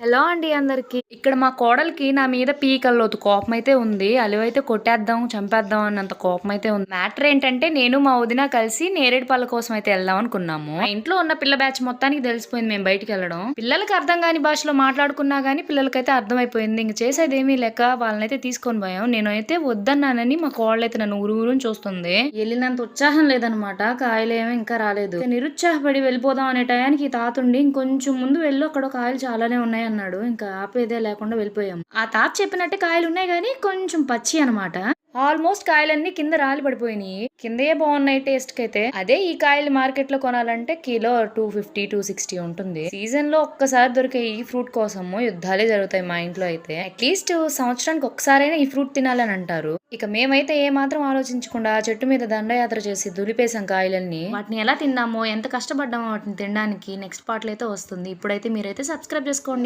Hello అండి అందరికి. ఇక్కడ మా కోడలికి నా మీద పీకల్లోతు కోపమైతే ఉంది. అలివైతే కొట్టేద్దాం, చంపేద్దాం అన్నంత కోపమైతే ఉంది. మ్యాటర్ ఏంటంటే నేను మా వదిన కలిసి నేరేడు పళ్ళ కోసం అయితే వెళ్దాం అనుకున్నాము. మా ఇంట్లో ఉన్న పిల్ల బ్యాచ్ మొత్తానికి తెలిసిపోయింది మేము బయటికి వెళ్ళడం. పిల్లలకి అర్థం కాని భాషలో మాట్లాడుకున్నా గానీ పిల్లలకైతే అర్థమైపోయింది. ఇంక చేసేది ఏమీ లేక వాళ్ళనైతే తీసుకొని పోయాం. నేనైతే వద్దన్నానని మా కోడలైతే నన్ను ఊరూరుని చూస్తుంది. వెళ్ళినంత ఉత్సాహం లేదనమాట. కాయలేమో ఇంకా రాలేదు. నిరుత్సాహపడి వెళ్ళిపోదాం అనే టయానికి ఈ తాతుండి ఇంకొంచెం ముందు వెళ్ళు, అక్కడ కాయలు చాలానే ఉన్నాయి అన్నాడు. ఇంకా ఆపేదే లేకుండా వెళ్ళిపోయాం. ఆ తాత చెప్పినట్టే కాయలు ఉన్నాయి గానీ కొంచెం పచ్చి అనమాట. ఆల్మోస్ట్ కాయలన్నీ కింద రాలి పడిపోయినాయి. కిందయే బాగున్నాయి టేస్ట్ కి అయితే. అదే ఈ కాయలు మార్కెట్ లో కొనాలంటే కిలో 250-260 ఉంటుంది. సీజన్ లో ఒక్కసారి దొరికే ఈ ఫ్రూట్ కోసము యుద్ధాలే జరుగుతాయి మా ఇంట్లో అయితే. అట్లీస్ట్ సంవత్సరానికి ఒక్కసారైనా ఈ ఫ్రూట్ తినాలని అంటారు. ఇక మేమైతే ఏ మాత్రం ఆలోచించకుండా చెట్టు మీద దండయాత్ర చేసి దులిపేసాం కాయలన్నీ. వాటిని ఎలా తిన్నామో, ఎంత కష్టపడ్డామో వాటిని తినడానికి నెక్స్ట్ పార్ట్ లో అయితే వస్తుంది. ఇప్పుడైతే మీరైతే సబ్స్క్రైబ్ చేసుకోండి.